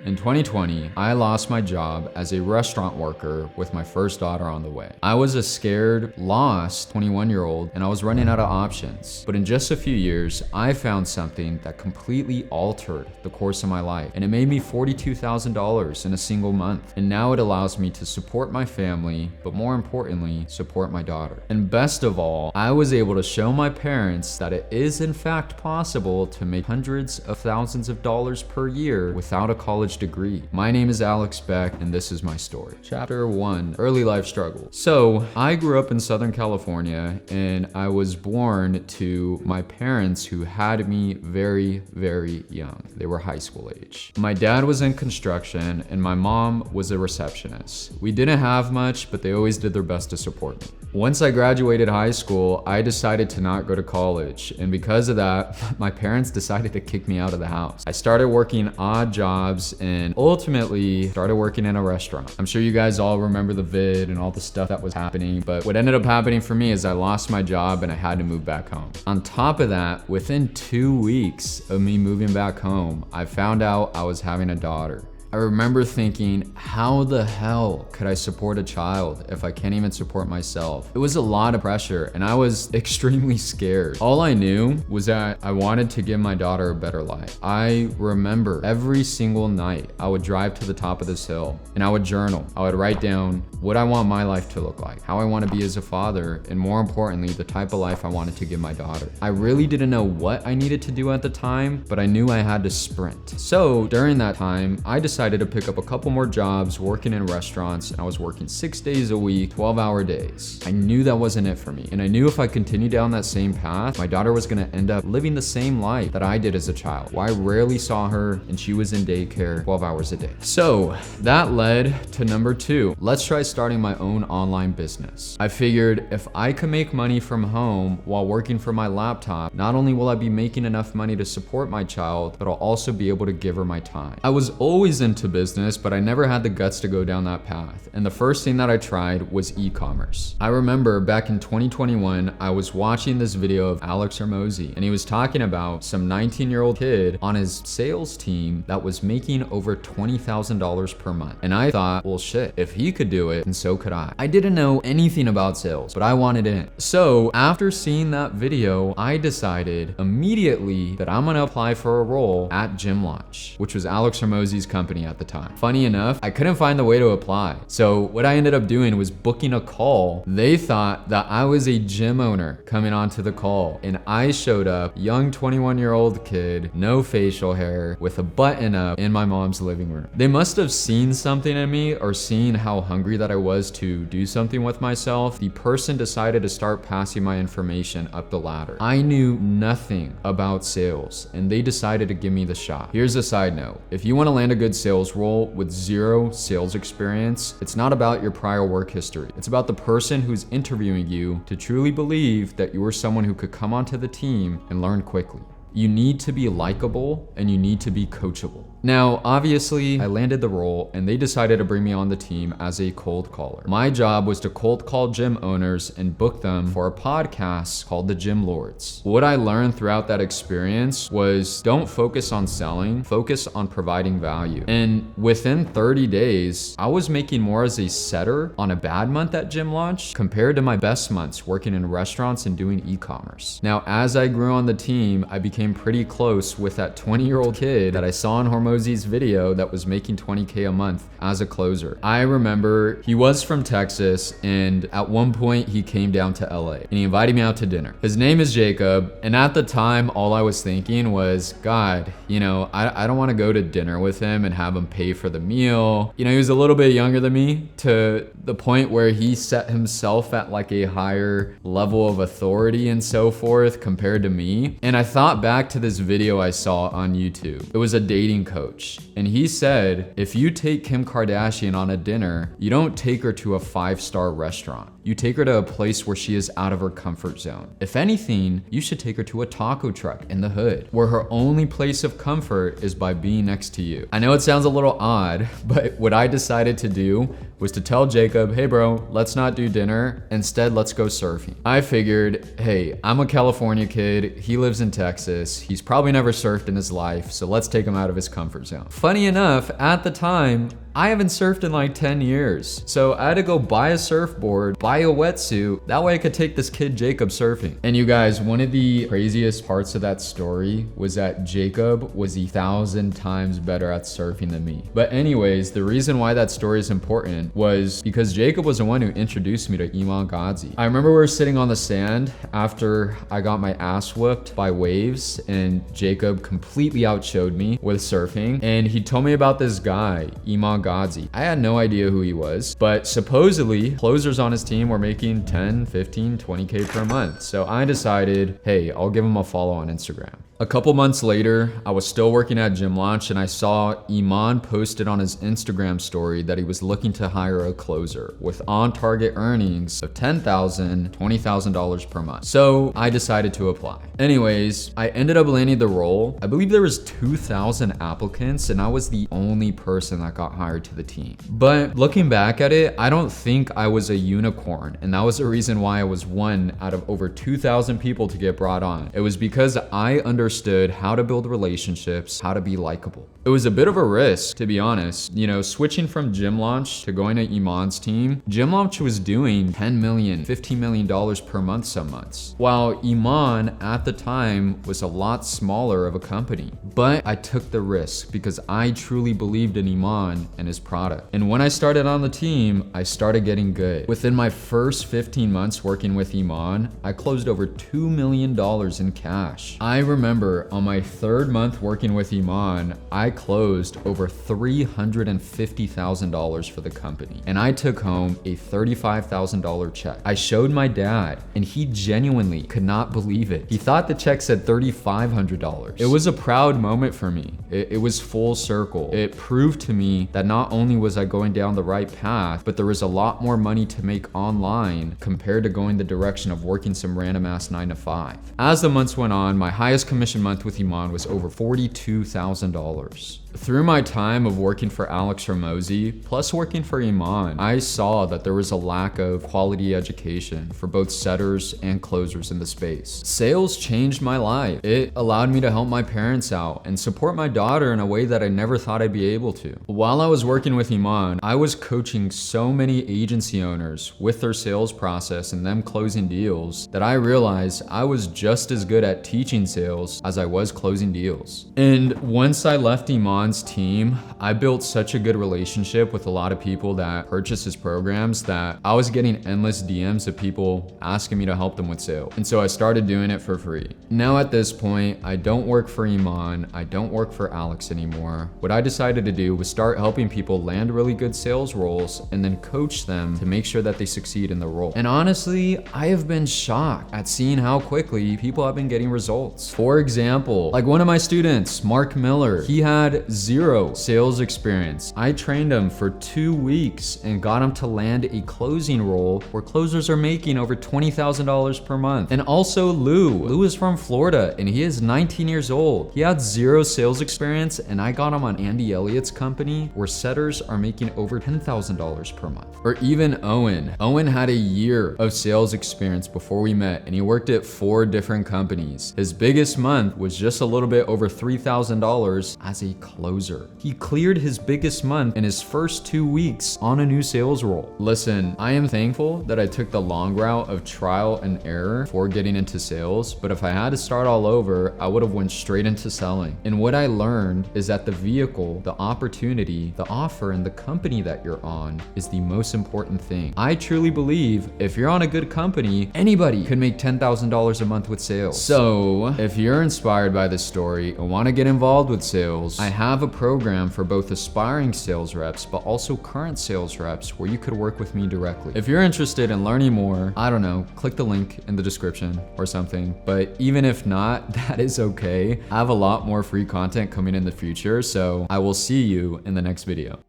In 2020, I lost my job as a restaurant worker with my first daughter on the way. I was a scared, lost 21-year-old, and I was running out of options. But in just a few years, I found something that completely altered the course of my life, and it made me $42,000 in a single month. And now it allows me to support my family, but more importantly, support my daughter. And best of all, I was able to show my parents that it is in fact possible to make hundreds of thousands of dollars per year without a college degree. My name is Alex Beck, and this is my story. Chapter 1, Early Life Struggles. So, I grew up in Southern California, and I was born to my parents who had me very, very young. They were high school age. My dad was in construction, and my mom was a receptionist. We didn't have much, but they always did their best to support me. Once I graduated high school, I decided to not go to college, and because of that, my parents decided to kick me out of the house. I started working odd jobs and ultimately started working in a restaurant. I'm sure you guys all remember the vid and all the stuff that was happening, but what ended up happening for me is I lost my job and I had to move back home. On top of that, within 2 weeks of me moving back home, I found out I was having a daughter. I remember thinking, how the hell could I support a child if I can't even support myself? It was a lot of pressure and I was extremely scared. All I knew was that I wanted to give my daughter a better life. I remember every single night I would drive to the top of this hill and I would journal. I would write down what I want my life to look like, how I want to be as a father, and more importantly, the type of life I wanted to give my daughter. I really didn't know what I needed to do at the time, but I knew I had to sprint. So during that time, I decided to pick up a couple more jobs working in restaurants, and I was working 6 days a week, 12-hour days. I knew that wasn't it for me, and I knew if I continued down that same path, my daughter was gonna end up living the same life that I did as a child, where I rarely saw her and she was in daycare 12 hours a day. So that led to number 2. Let's try starting my own online business. I figured if I could make money from home while working for my laptop, not only will I be making enough money to support my child, but I'll also be able to give her my time. I was always into business, but I never had the guts to go down that path. And the first thing that I tried was e-commerce. I remember back in 2021, I was watching this video of Alex Hormozi, and he was talking about some 19-year-old kid on his sales team that was making over $20,000 per month. And I thought, well shit, if he could do it, then so could I. I didn't know anything about sales, but I wanted in. So after seeing that video, I decided immediately that I'm gonna apply for a role at Gym Launch, which was Alex Hormozi's company at the time. Funny enough, I couldn't find the way to apply. So what I ended up doing was booking a call. They thought that I was a gym owner coming onto the call, and I showed up, young 21-year-old kid, no facial hair, with a button up in my mom's living room. They must have seen something in me or seen how hungry that I was to do something with myself. The person decided to start passing my information up the ladder. I knew nothing about sales, and they decided to give me the shot. Here's a side note. If you want to land a good sales role with zero sales experience, it's not about your prior work history. It's about the person who's interviewing you to truly believe that you are someone who could come onto the team and learn quickly. You need to be likable and you need to be coachable. Now, obviously, I landed the role and they decided to bring me on the team as a cold caller. My job was to cold call gym owners and book them for a podcast called The Gym Lords. What I learned throughout that experience was don't focus on selling, focus on providing value. And within 30 days, I was making more as a setter on a bad month at Gym Launch compared to my best months working in restaurants and doing e-commerce. Now, as I grew on the team, I became pretty close with that 20-year-old kid that I saw in Hormozi's video that was making $20K a month as a closer. I remember he was from Texas, and at one point he came down to LA and he invited me out to dinner. His name is Jacob, and at the time all I was thinking was, God, you know, I don't want to go to dinner with him and have him pay for the meal. You know, he was a little bit younger than me, to the point where he set himself at like a higher level of authority and so forth compared to me. And I thought back to this video I saw on YouTube. It was a dating coach, and he said, if you take Kim Kardashian on a dinner, you don't take her to a 5-star restaurant. You take her to a place where she is out of her comfort zone. If anything, you should take her to a taco truck in the hood, where her only place of comfort is by being next to you. I know it sounds a little odd, but what I decided to do was to tell Jacob, hey bro, let's not do dinner. Instead, let's go surfing. I figured, hey, I'm a California kid. He lives in Texas. He's probably never surfed in his life, so let's take him out of his comfort zone. Funny enough, at the time, I haven't surfed in like 10 years. So I had to go buy a surfboard, buy a wetsuit. That way I could take this kid Jacob surfing. And you guys, one of the craziest parts of that story was that Jacob was 1,000 times better at surfing than me. But anyways, the reason why that story is important was because Jacob was the one who introduced me to Iman Gadzhi. I remember we were sitting on the sand after I got my ass whooped by waves, and Jacob completely outshowed me with surfing. And he told me about this guy, Iman Gadzhi. I had no idea who he was, but supposedly closers on his team were making 10, 15, 20K per month. So I decided, hey, I'll give him a follow on Instagram. A couple months later, I was still working at Gym Launch and I saw Iman posted on his Instagram story that he was looking to hire a closer with on-target earnings of $10,000, $20,000 per month. So I decided to apply. Anyways, I ended up landing the role. I believe there was 2,000 applicants and I was the only person that got hired to the team. But looking back at it, I don't think I was a unicorn, and that was the reason why I was one out of over 2,000 people to get brought on. It was because I understood how to build relationships, how to be likable. It was a bit of a risk, to be honest. You know, switching from Gym Launch to going to Iman's team, Gym Launch was doing $10 million, $15 million per month some months, while Iman at the time was a lot smaller of a company. But I took the risk because I truly believed in Iman and his product. And when I started on the team, I started getting good. Within my first 15 months working with Iman, I closed over $2 million in cash. I remember on my third month working with Iman, I closed over $350,000 for the company. And I took home a $35,000 check. I showed my dad and he genuinely could not believe it. He thought the check said $3,500. It was a proud moment for me. It was full circle. It proved to me that not only was I going down the right path, but there was a lot more money to make online compared to going the direction of working some random ass 9 to 5. As the months went on, my highest commission month with Iman was over $42,000. Through my time of working for Alex Hormozi, plus working for Iman, I saw that there was a lack of quality education for both setters and closers in the space. Sales changed my life. It allowed me to help my parents out and support my daughter in a way that I never thought I'd be able to. While I was working with Iman, I was coaching so many agency owners with their sales process and them closing deals that I realized I was just as good at teaching sales as I was closing deals. And once I left Iman's team, I built such a good relationship with a lot of people that purchased his programs that I was getting endless DMs of people asking me to help them with sales. And so I started doing it for free. Now at this point, I don't work for Iman, I don't work for Alex anymore. What I decided to do was start helping people land really good sales roles and then coach them to make sure that they succeed in the role. And honestly, I have been shocked at seeing how quickly people have been getting results. For example, like one of my students, Mark Miller, he had 0 sales experience. I trained him for 2 weeks and got him to land a closing role where closers are making over $20,000 per month. And also Lou is from Florida and he is 19 years old. He had 0 sales experience and I got him on Andy Elliott's company where setters are making over $10,000 per month. Or even Owen. Owen had a year of sales experience before we met and he worked at 4 different companies. His biggest month was just a little bit over $3,000 as a closer. He cleared his biggest month in his first 2 weeks on a new sales role. Listen, I am thankful that I took the long route of trial and error before getting into sales, but if I had to start all over, I would have went straight into selling. And what I learned is that the vehicle, the opportunity, the offer, and the company that you're on is the most important thing. I truly believe if you're on a good company, anybody could make $10,000 a month with sales. So if you're inspired by this story and want to get involved with sales, I have a program for both aspiring sales reps, but also current sales reps where you could work with me directly. If you're interested in learning more, I don't know, click the link in the description or something. But even if not, that is okay. I have a lot more free content coming in the future, so I will see you in the next video.